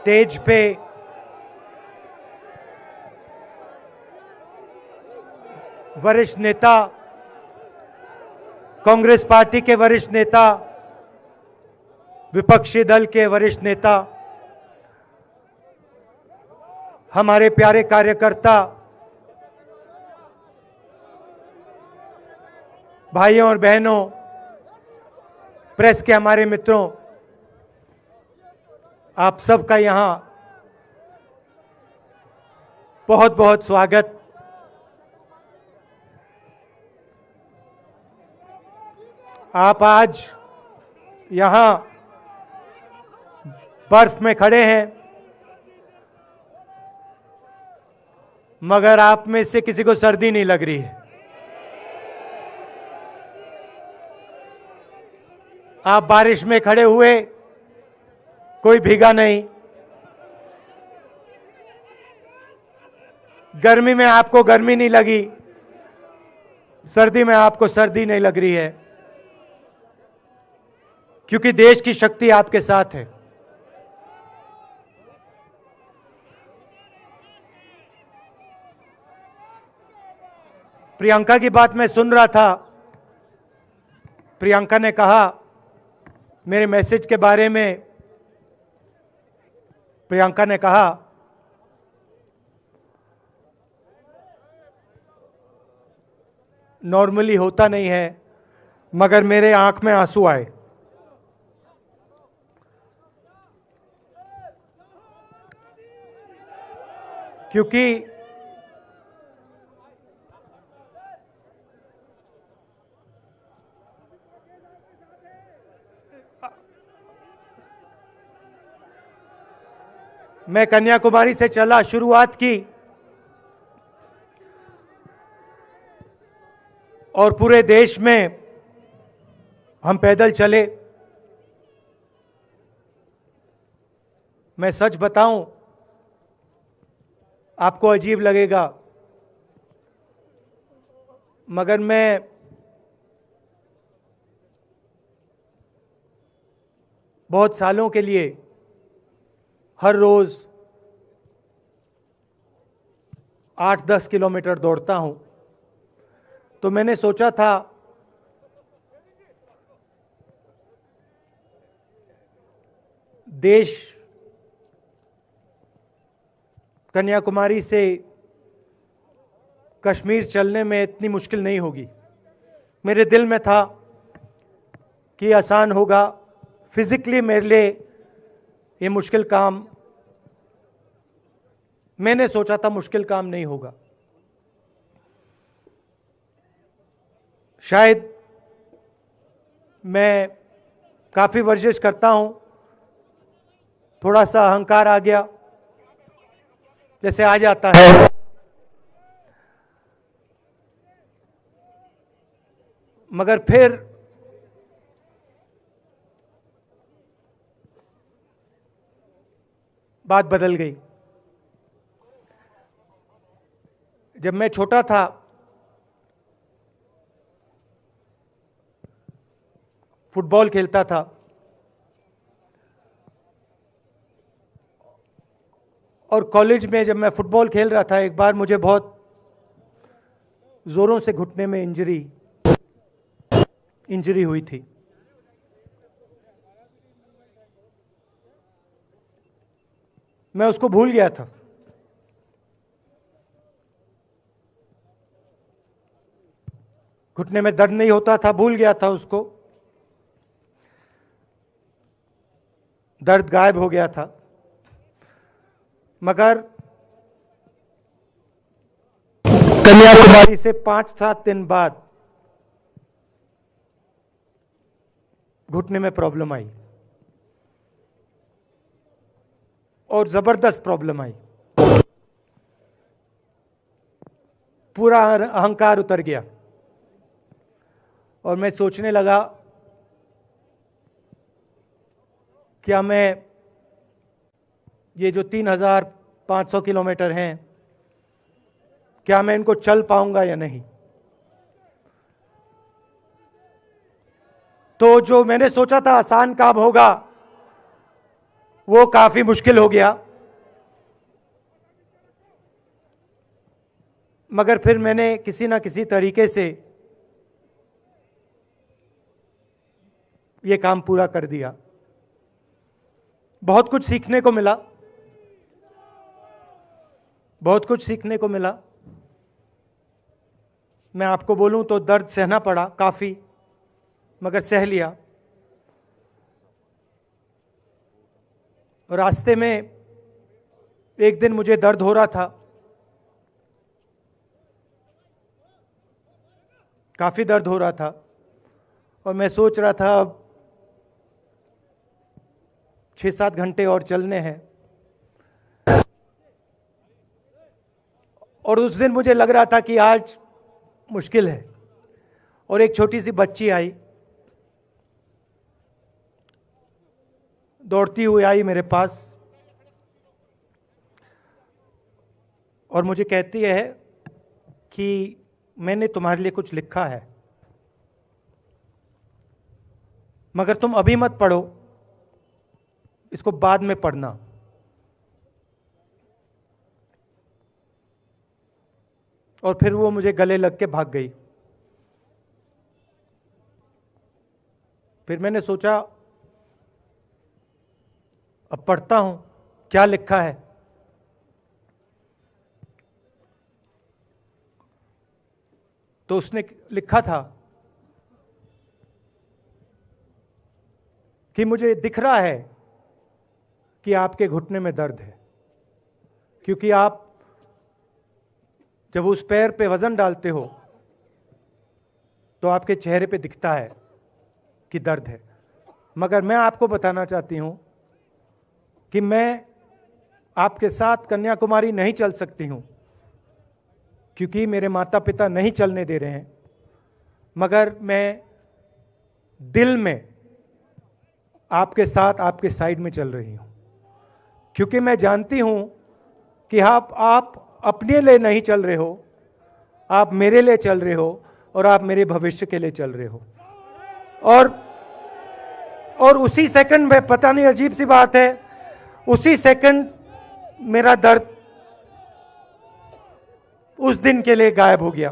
Stage पे वरिष्ठ नेता, कांग्रेस पार्टी के वरिष्ठ नेता, विपक्षी दल के वरिष्ठ नेता, हमारे प्यारे कार्यकर्ता, भाइयों और बहनों, प्रेस के हमारे मित्रों, आप सबका यहां बहुत बहुत स्वागत। आप आज यहां बर्फ में खड़े हैं, मगर आप में से किसी को सर्दी नहीं लग रही है। आप बारिश में खड़े हुए, कोई भीगा नहीं। गर्मी में आपको गर्मी नहीं लगी, सर्दी में आपको सर्दी नहीं लग रही है, क्योंकि देश की शक्ति आपके साथ है। प्रियंका की बात मैं सुन रहा था। प्रियंका ने कहा मेरे मैसेज के बारे में, प्रियंका ने कहा नॉर्मली होता नहीं है, मगर मेरे आंख में आंसू आए। क्योंकि मैं कन्याकुमारी से चला, शुरुआत की और पूरे देश में हम पैदल चले। मैं सच बताऊं, आपको अजीब लगेगा, मगर मैं बहुत सालों के लिए हर रोज 8-10 किलोमीटर दौड़ता हूं। तो मैंने सोचा था देश कन्याकुमारी से कश्मीर चलने में इतनी मुश्किल नहीं होगी। मेरे दिल में था कि आसान होगा, फिजिकली मेरे लिए ये मुश्किल काम, मैंने सोचा था मुश्किल काम नहीं होगा। शायद मैं काफी वर्जिश करता हूं, थोड़ा सा अहंकार आ गया, जैसे आ जाता है। मगर फिर बात बदल गई। जब मैं छोटा था, फुटबॉल खेलता था, और कॉलेज में जब मैं फुटबॉल खेल रहा था, एक बार मुझे बहुत जोरों से घुटने में इंजरी हुई थी। मैं उसको भूल गया था। घुटने में दर्द नहीं होता था, भूल गया था उसको, दर्द गायब हो गया था। मगर कन्याकुमारी से 5-7 दिन बाद घुटने में प्रॉब्लम आई, और जबरदस्त प्रॉब्लम आई। पूरा अहंकार उतर गया और मैं सोचने लगा, क्या मैं ये जो 3,500 किलोमीटर हैं, क्या मैं इनको चल पाऊंगा या नहीं। तो जो मैंने सोचा था आसान काम होगा, वो काफी मुश्किल हो गया। मगर फिर मैंने किसी ना किसी तरीके से ये काम पूरा कर दिया। बहुत कुछ सीखने को मिला, बहुत कुछ सीखने को मिला। मैं आपको बोलूं तो दर्द सहना पड़ा काफी, मगर सह लिया। रास्ते में एक दिन मुझे दर्द हो रहा था, काफी दर्द हो रहा था, और मैं सोच रहा था अब 6-7 घंटे और चलने हैं। और उस दिन मुझे लग रहा था कि आज मुश्किल है। और एक छोटी सी बच्ची आई, दौड़ती हुई आई मेरे पास, और मुझे कहती है कि मैंने तुम्हारे लिए कुछ लिखा है, मगर तुम अभी मत पढ़ो, इसको बाद में पढ़ना। और फिर वो मुझे गले लग के भाग गई। फिर मैंने सोचा अब पढ़ता हूं क्या लिखा है। तो उसने लिखा था कि मुझे दिख रहा है कि आपके घुटने में दर्द है, क्योंकि आप जब उस पैर पे वजन डालते हो तो आपके चेहरे पे दिखता है कि दर्द है। मगर मैं आपको बताना चाहती हूं कि मैं आपके साथ कन्याकुमारी नहीं चल सकती हूं, क्योंकि मेरे माता पिता नहीं चलने दे रहे हैं। मगर मैं दिल में आपके साथ, आपके साइड में चल रही हूं, क्योंकि मैं जानती हूं कि आप अपने लिए नहीं चल रहे हो, आप मेरे लिए चल रहे हो, और आप मेरे भविष्य के लिए चल रहे हो। और उसी सेकंड में, पता नहीं अजीब सी बात है, उसी सेकंड मेरा दर्द उस दिन के लिए गायब हो गया।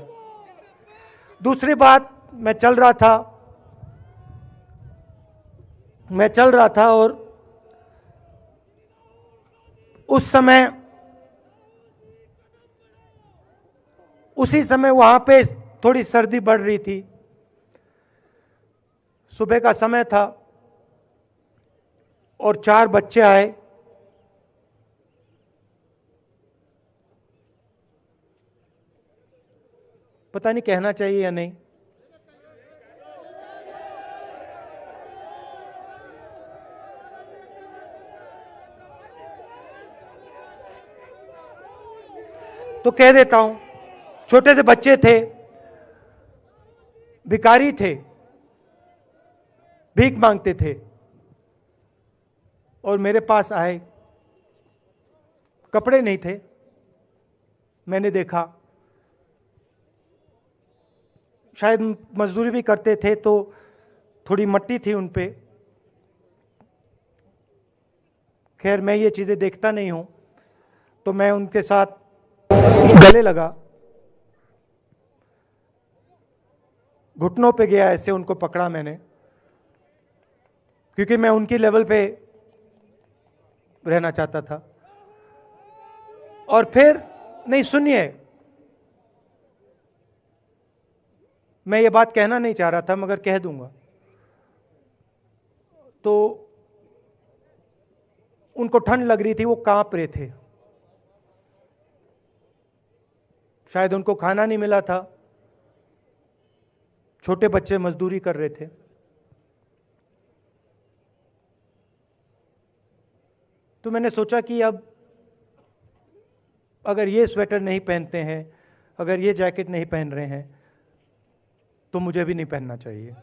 दूसरी बात, मैं चल रहा था और उसी समय वहां पे थोड़ी सर्दी बढ़ रही थी। सुबह का समय था और 4 बच्चे आए। पता नहीं कहना चाहिए या नहीं। तो कह देता हूं, छोटे से बच्चे थे, भिखारी थे, भीख मांगते थे, और मेरे पास आए। कपड़े नहीं थे, मैंने देखा, शायद मजदूरी भी करते थे तो थोड़ी मट्टी थी उन पे। खैर, मैं ये चीजें देखता नहीं हूं, तो मैं उनके साथ गले लगा, घुटनों पे गया, ऐसे उनको पकड़ा मैंने, क्योंकि मैं उनकी लेवल पे रहना चाहता था। और फिर, नहीं सुनिए, मैं ये बात कहना नहीं चाह रहा था, मगर कह दूंगा। तो उनको ठंड लग रही थी, वो कांप रहे थे, शायद उनको खाना नहीं मिला था, छोटे बच्चे मजदूरी कर रहे थे। तो मैंने सोचा कि अब अगर ये स्वेटर नहीं पहनते हैं, अगर ये जैकेट नहीं पहन रहे हैं, तो मुझे भी नहीं पहनना चाहिए।